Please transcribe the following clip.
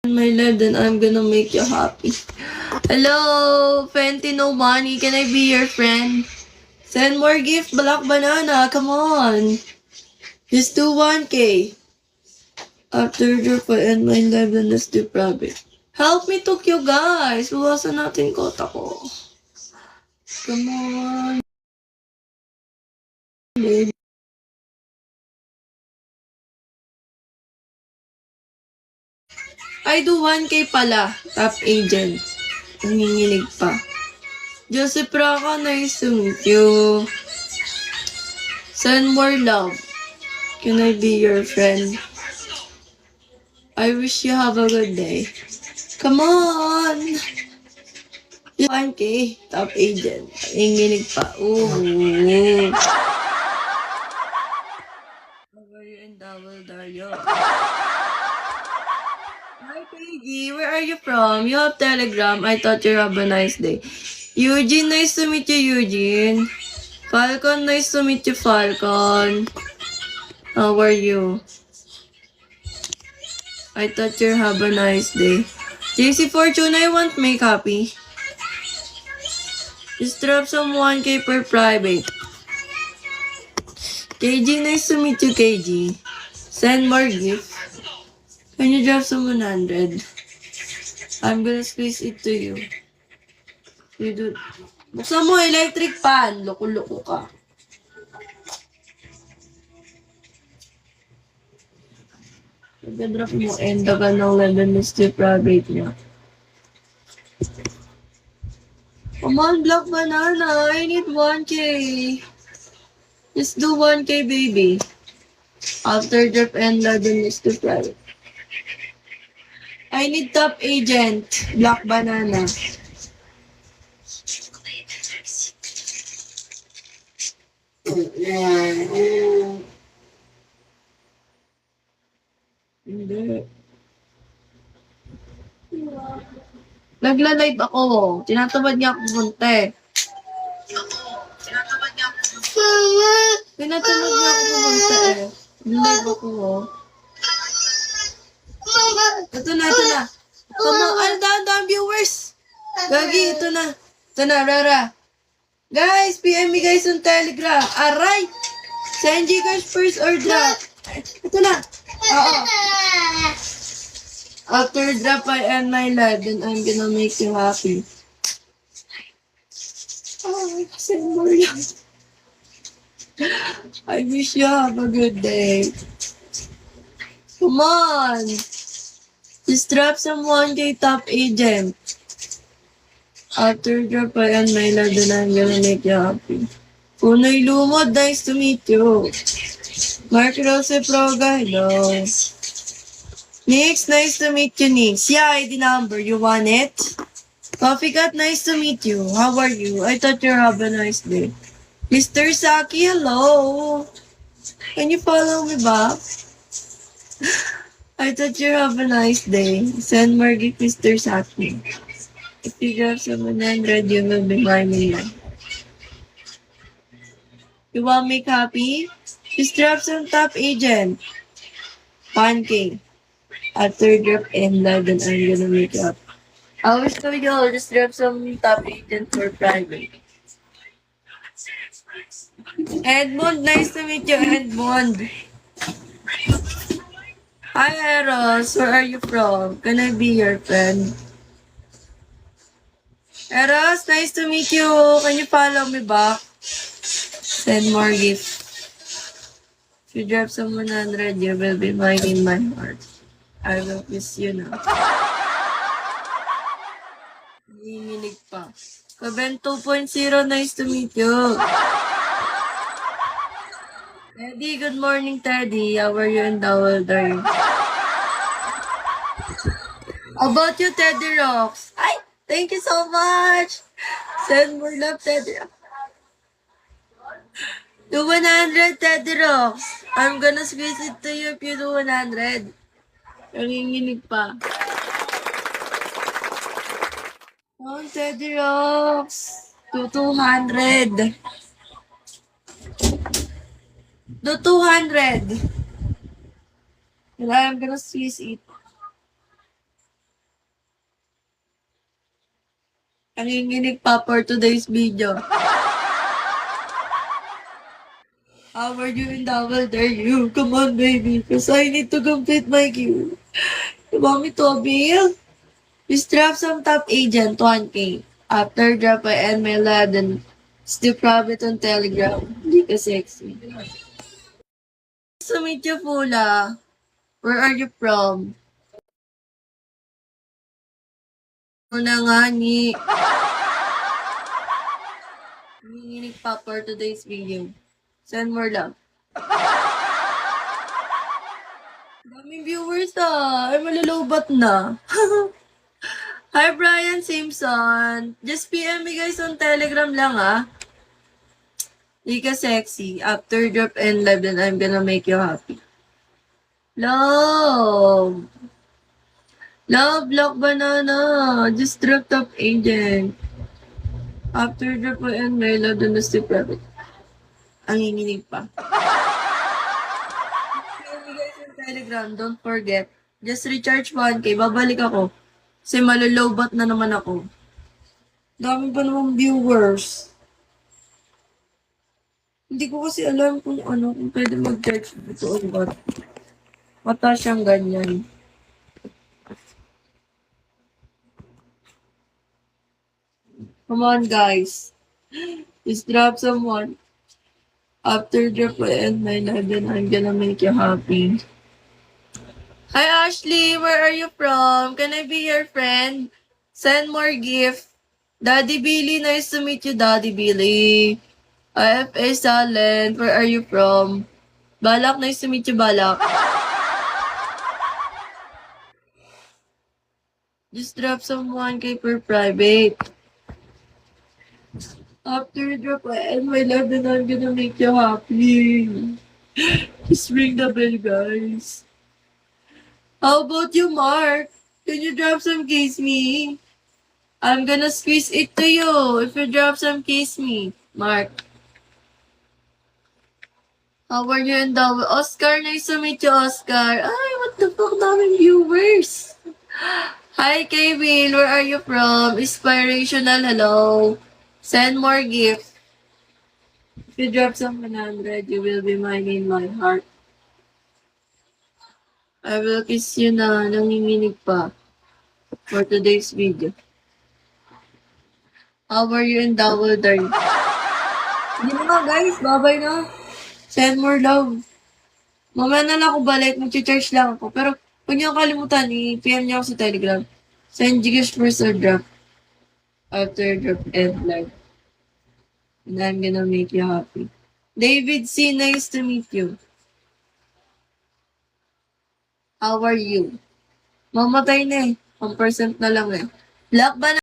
My life, then I'm gonna make you happy. Hello, Fenty No Money. Can I be your friend? Send more gift, Black Banana. Come on. Just do 1K. After your pa and my life, then let's do private. Help me to you guys. Buwasan natin kota ko. Come on. Baby. I do 1K pala. Top agent. Nanginginig pa. Joseph Raka, nice to meet you. Send more love. Can I be your friend? I wish you have a good day. Come on! 1K, top agent. Nanginginig pa. Ooh. How are you in Double Dario? Hi, KG. Where are you from? You have Telegram. I thought you have a nice day. Eugene, nice to meet you, Eugene. Falcon, nice to meet you, Falcon. How are you? I thought you have a nice day. JC Fortune, I want make happy. Just drop some 1K per private. KG, nice to meet you, KG. Send more gift. Can you drop some 100? I'm gonna squeeze it to you. You do. Buksan mo, electric pan. Loko-loko ka. Pag-drop mo, end ka ng 11 is to private niya. Come on, Black Banana. I need 1K. Just do 1K, baby. After drop and 11 is to private. I need top agent. Black Banana. Hindi. Nagla-live ako. Tinatamad niya ako pumunta eh. Tinatamad niya ako pumunta eh. Nag-live ako oh. Ito na, ito na. Come on, ano daan viewers? Gagi, ito na. Ito na, Rara. Guys, PM me guys on Telegram. Aray! Send Gcash first or drop. Ito na. Oo. After drop, I end my life, then I'm gonna make you happy. Oh, send more yan. I wish you have a good day. Come on. Just drop some 1K top agent. After drop, I end my life, then I'm gonna make you happy. Punoy Lumod, nice to meet you. Mark Rose Proga, hello. Nix, nice to meet you, Nix. Yeah, ID number. You want it? Coffee Cat, nice to meet you. How are you? I thought you have a nice day. Mr. Saki, hello. Can you follow me back? I thought you have a nice day. Send more gift, Mr. Saki. If you grab some 100, you will be mine in life. You want me happy? Just drop some top agent. 1K. After drop and live, then I'm gonna make up. I wish to you just drop some top agent for private. Edmond, nice to meet you, Edmond. Hi, Eros. Where are you from? Can I be your friend? Eros, nice to meet you. Can you follow me back? Send more gift. If you drop some 100, you will be mine in my heart. I will miss you now. Nanginginig pa. Kaben 2.0, nice to meet you. Teddy, good morning, Teddy. How are you in Double Day? How about you, Teddy Rocks? Ay, thank you so much. Send more love, Teddy Rocks. Do 100, Teddy Rocks. I'm gonna squeeze it to you if you do 100. Nanginginig pa. Oh, Teddy Rocks. Do 200. Do 200. And I'm gonna squeeze it. Nanginginig pa for today's video. How are you in double dare you? Come on, baby. Cause I need to complete my queue. You want me to appeal? Just drop some top agent 1K. After drop, I end my lad and still private on Telegram. Hindi ka sexy. Nice to meet you, Fula. Where are you from? Una nga ni. Nanginginig pa for today's video. Send more love. Daming viewers Ay, malulubat na. Hi, Brian Simpson. Just PM me guys on Telegram lang Hindi ka sexy. After drop and live, then I'm gonna make you happy. Love. Love, Block Banana. Just drop top agent. After drop and my love, then the private. Ang hinginig pa. PM me guys on Telegram. Don't forget. Just recharge 1K. Babalik ako. Kasi malulowbat na naman ako. Dami pa namang viewers. Hindi ko kasi alam kung pwede mag-charge dito o what. Mata siyang ganyan. Come on, guys. Just drop someone. After drop and my live, then I'm gonna make you happy. Hi, Ashley. Where are you from? Can I be your friend? Send more gift. Daddy Billy. Nice to meet you, Daddy Billy. IFA Silent. Where are you from? Balak. Nice to meet you, Balak. Just drop some 1K per private. After drop, I end my life and I'm gonna make you happy. Just ring the bell, guys. How about you, Mark? Can you drop some kiss me? I'm gonna squeeze it to you if you drop some kiss me, Mark. How are you in double? Oscar, nice to meet you, Oscar. Ay, what the fuck, daming viewers. Hi, Kevin. Where are you from? Inspirational, hello. Send more gifts. If you drop some 100, you will be mine in my heart. I will kiss you na nanginginig pa for today's video. How are you in double dare? Hindi na guys. Bye-bye na. Send more love. Mamaya na lang ako balik. Mag-charge lang ako. Pero huwag niyo kalimutan. I-PM niyo ako sa Telegram. Send Gcash first or drop. After drop and live. And I'm gonna make you happy. David C, nice to meet you. How are you? Mamatay na 1% na lang Black Banana.